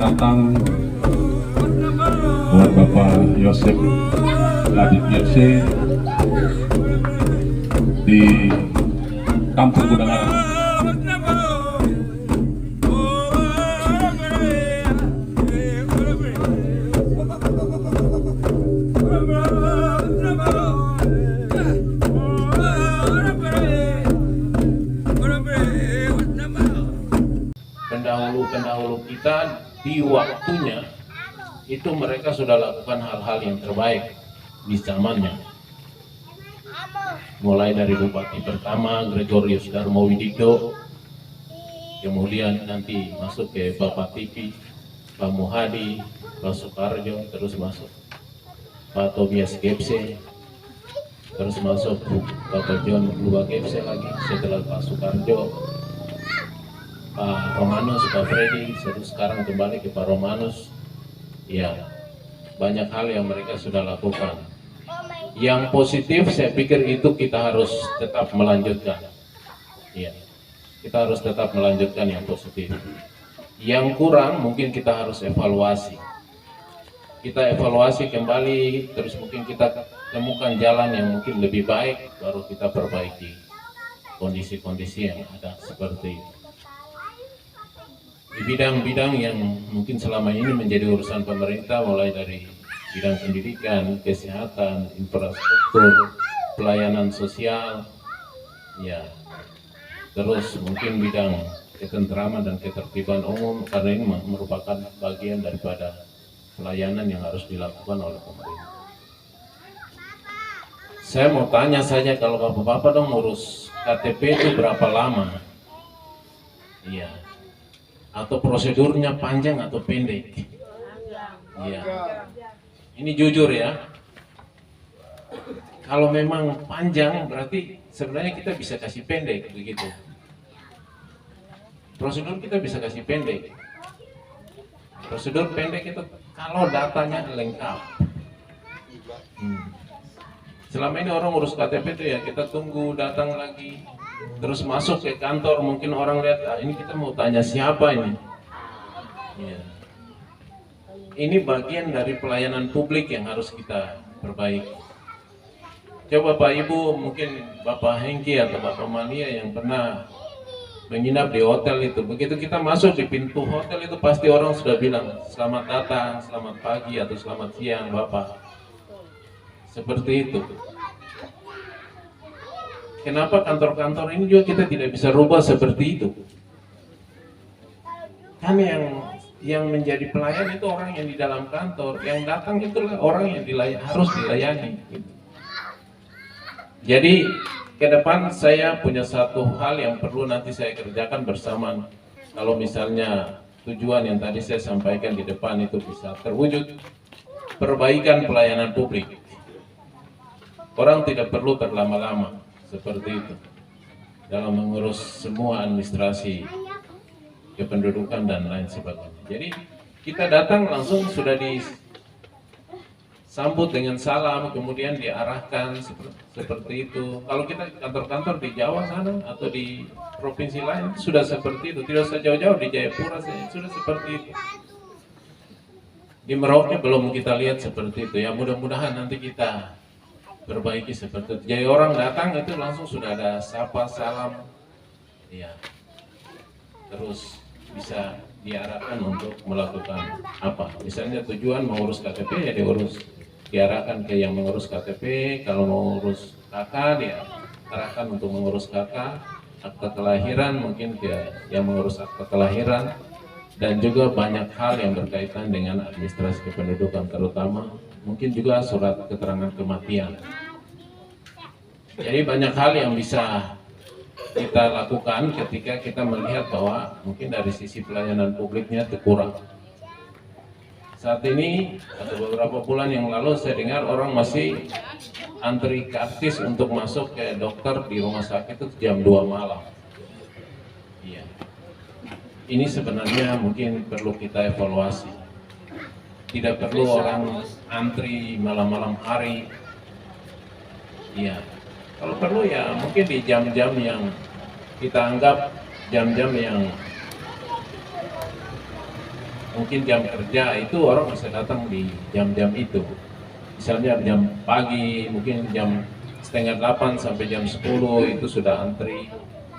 Datang buat Bapak Yosef Ladit Yerse di Kampung Kudangaran. Pendahulu-pendahulu kita di waktunya itu mereka sudah lakukan hal-hal yang terbaik di zamannya, mulai dari bupati pertama Gregorius Darmowidikdo, kemudian nanti masuk ke Bapak Tipi, Pak Muhadi, Pak Soekarjo, terus masuk Pak Tobias Gepse, terus masuk Bapak John Luba Gepse lagi setelah Pak Soekarjo, Pak Romanus, Pak Freddy, terus sekarang kembali ke Pak Romanus. Ya, banyak hal yang mereka sudah lakukan. Yang positif saya pikir itu kita harus tetap melanjutkan. Ya, kita harus tetap melanjutkan yang positif. Yang kurang mungkin kita harus evaluasi. Kita evaluasi kembali, terus mungkin kita temukan jalan yang mungkin lebih baik, baru kita perbaiki kondisi-kondisi yang ada seperti itu. Di bidang-bidang yang mungkin selama ini menjadi urusan pemerintah, mulai dari bidang pendidikan, kesehatan, infrastruktur, pelayanan sosial, ya, terus mungkin bidang ketentraman dan ketertiban umum, karena ini merupakan bagian daripada pelayanan yang harus dilakukan oleh pemerintah. Saya mau tanya saja, kalau bapak-bapak dong ngurus KTP itu berapa lama? Iya. Atau prosedurnya panjang atau pendek? Iya. Ini jujur ya. Kalau memang panjang berarti sebenarnya kita bisa kasih pendek begitu. Prosedur kita bisa kasih pendek. Prosedur pendek itu kalau datanya lengkap. Selama ini orang urus KTP itu ya kita tunggu datang lagi. Terus masuk ke kantor, mungkin orang lihat, ini kita mau tanya siapa ini. Ya. Ini bagian dari pelayanan publik yang harus kita perbaiki. Coba Bapak Ibu, mungkin Bapak Hengki atau Bapak Malia yang pernah menginap di hotel itu, begitu kita masuk di pintu hotel itu pasti orang sudah bilang, selamat datang, selamat pagi atau selamat siang Bapak. Seperti itu. Kenapa kantor-kantor ini juga kita tidak bisa rubah seperti itu? Kan yang menjadi pelayan itu orang yang di dalam kantor, yang datang itulah orang yang harus dilayani. Jadi ke depan saya punya satu hal yang perlu nanti saya kerjakan bersama. Kalau misalnya tujuan yang tadi saya sampaikan di depan itu bisa terwujud, perbaikan pelayanan publik. Orang tidak perlu berlama-lama seperti itu dalam mengurus semua administrasi kependudukan dan lain sebagainya. Jadi kita datang langsung sudah disambut dengan salam, kemudian diarahkan seperti itu. Kalau kita kantor-kantor di Jawa sana atau di provinsi lain sudah seperti itu, tidak usah jauh-jauh, di Jayapura sudah seperti itu. Di Merauke belum kita lihat seperti itu ya, mudah-mudahan nanti kita perbaiki seperti itu. Jadi orang datang itu langsung sudah ada sapa salam, ya. Terus bisa diarahkan untuk melakukan apa? Misalnya tujuan mengurus KTP ya diarahkan ke yang mengurus KTP. Kalau mau urus KK dia arahkan untuk mengurus KK. Akta kelahiran mungkin ke yang mengurus akta kelahiran, dan juga banyak hal yang berkaitan dengan administrasi kependudukan, terutama mungkin juga surat keterangan kematian. Jadi banyak hal yang bisa kita lakukan ketika kita melihat bahwa mungkin dari sisi pelayanan publiknya kurang. Saat ini atau beberapa bulan yang lalu saya dengar orang masih antri kartis untuk masuk ke dokter di rumah sakit itu jam 2 malam. Iya. Ini sebenarnya mungkin perlu kita evaluasi. Tidak perlu orang antri malam-malam hari. Iya. Kalau perlu ya mungkin di jam-jam yang kita anggap jam-jam yang mungkin jam kerja itu orang bisa datang di jam-jam itu. Misalnya jam pagi, mungkin jam setengah 8 sampai jam 10 itu sudah antri.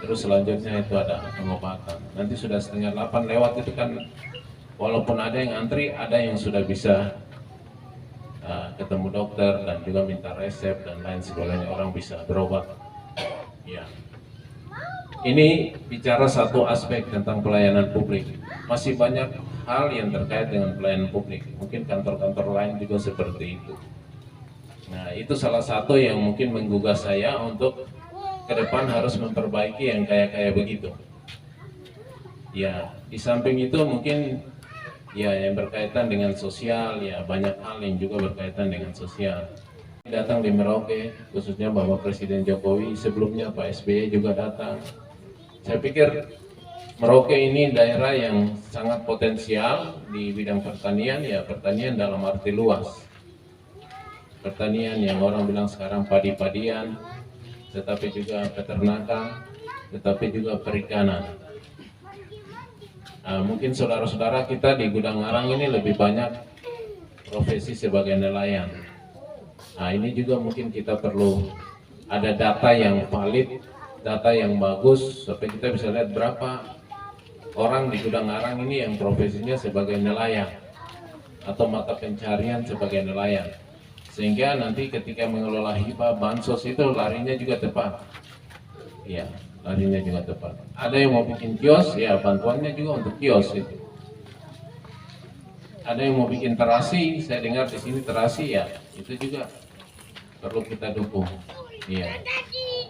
Terus selanjutnya itu ada pengobatan. Nanti sudah setengah 8 lewat itu kan walaupun ada yang antri, ada yang sudah bisa ketemu dokter dan juga minta resep dan lain sebagainya, orang bisa berobat. Ya. Ini bicara satu aspek tentang pelayanan publik. Masih banyak hal yang terkait dengan pelayanan publik. Mungkin kantor-kantor lain juga seperti itu. Nah, itu salah satu yang mungkin menggugah saya untuk ke depan harus memperbaiki yang kayak begitu. Ya, di samping itu mungkin ya yang berkaitan dengan sosial, ya banyak hal yang juga berkaitan dengan sosial. Datang di Merauke, khususnya Bapak Presiden Jokowi, sebelumnya Pak SBY juga datang. Saya pikir Merauke ini daerah yang sangat potensial di bidang pertanian, ya pertanian dalam arti luas. Pertanian yang orang bilang sekarang padi-padian, tetapi juga peternakan, tetapi juga perikanan. Mungkin saudara-saudara kita di Gudang Ngarang ini lebih banyak profesi sebagai nelayan. Ini juga mungkin kita perlu ada data yang valid, data yang bagus, supaya kita bisa lihat berapa orang di Gudang Ngarang ini yang profesinya sebagai nelayan atau mata pencarian sebagai nelayan. Sehingga nanti ketika mengelola hibah bansos itu larinya juga tepat. Ya, larinya juga tepat. Ada yang mau bikin kios, ya bantuannya juga untuk kios itu. Ada yang mau bikin terasi, saya dengar di sini terasi, ya itu juga perlu kita dukung. Ya.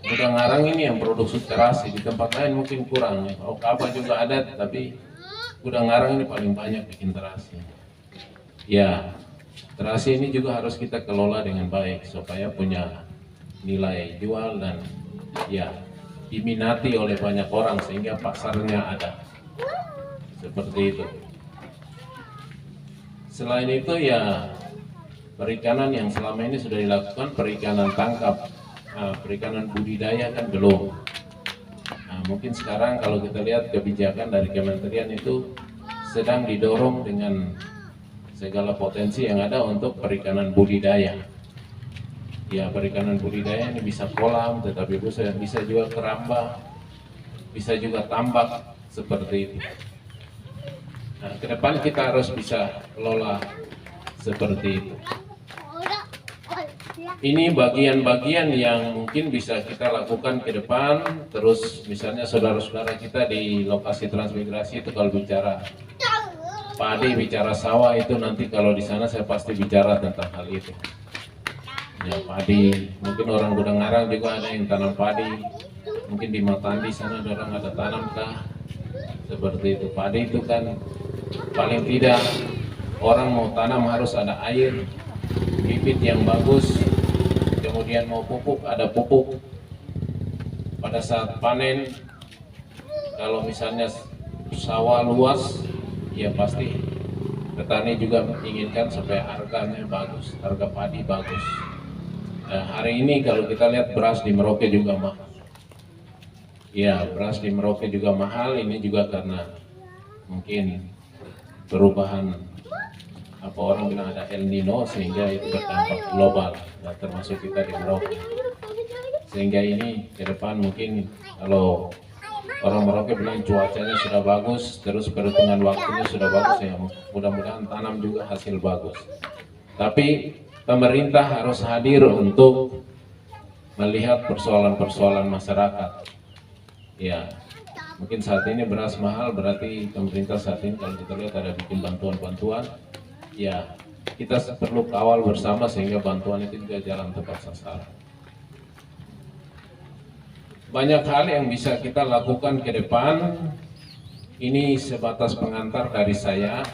Gudang Ngarang ini yang produksi terasi, di tempat lain mungkin kurang. Ya. Okaba juga ada, tapi Gudang Ngarang ini paling banyak bikin terasi. Ya, terasi ini juga harus kita kelola dengan baik supaya punya nilai jual dan ya diminati oleh banyak orang sehingga pasarnya ada. Seperti itu. Selain itu ya perikanan yang selama ini sudah dilakukan, perikanan tangkap, perikanan budidaya kan belum. Mungkin sekarang kalau kita lihat kebijakan dari kementerian itu sedang didorong dengan segala potensi yang ada untuk perikanan budidaya. Ya, perikanan budidaya ini bisa kolam, tetapi bisa juga keramba, bisa juga tambak, seperti itu. Nah, ke depan kita harus bisa kelola seperti itu. Ini bagian-bagian yang mungkin bisa kita lakukan ke depan. Terus misalnya saudara-saudara kita di lokasi transmigrasi itu kalau bicara padi, bicara sawah, itu nanti kalau di sana saya pasti bicara tentang hal itu. Ya, padi, mungkin orang Gudang Ngarang juga ada yang tanam padi, mungkin di Matandi sana ada orang ada tanam kah, seperti itu. Padi itu kan paling tidak orang mau tanam harus ada air, bibit yang bagus, kemudian mau pupuk ada pupuk. Pada saat panen, kalau misalnya sawah luas, ya pasti petani juga menginginkan supaya harganya bagus, harga padi bagus. Nah, hari ini kalau kita lihat beras di Merauke juga mahal. Ya, beras di Merauke juga mahal. Ini juga karena mungkin perubahan apa orang bilang ada El Nino sehingga itu berdampak global, nah, termasuk kita di Merauke. Sehingga ini ke depan mungkin kalau orang Merauke bilang cuacanya sudah bagus, terus perhitungan waktunya sudah bagus, ya mudah-mudahan tanam juga hasil bagus. Tapi pemerintah harus hadir untuk melihat persoalan-persoalan masyarakat. Ya, mungkin saat ini beras mahal, berarti pemerintah saat ini kalau kita lihat ada bikin bantuan-bantuan. Ya, kita perlu kawal bersama sehingga bantuan itu juga jalan tepat sasaran. Banyak hal yang bisa kita lakukan ke depan. Ini sebatas pengantar dari saya.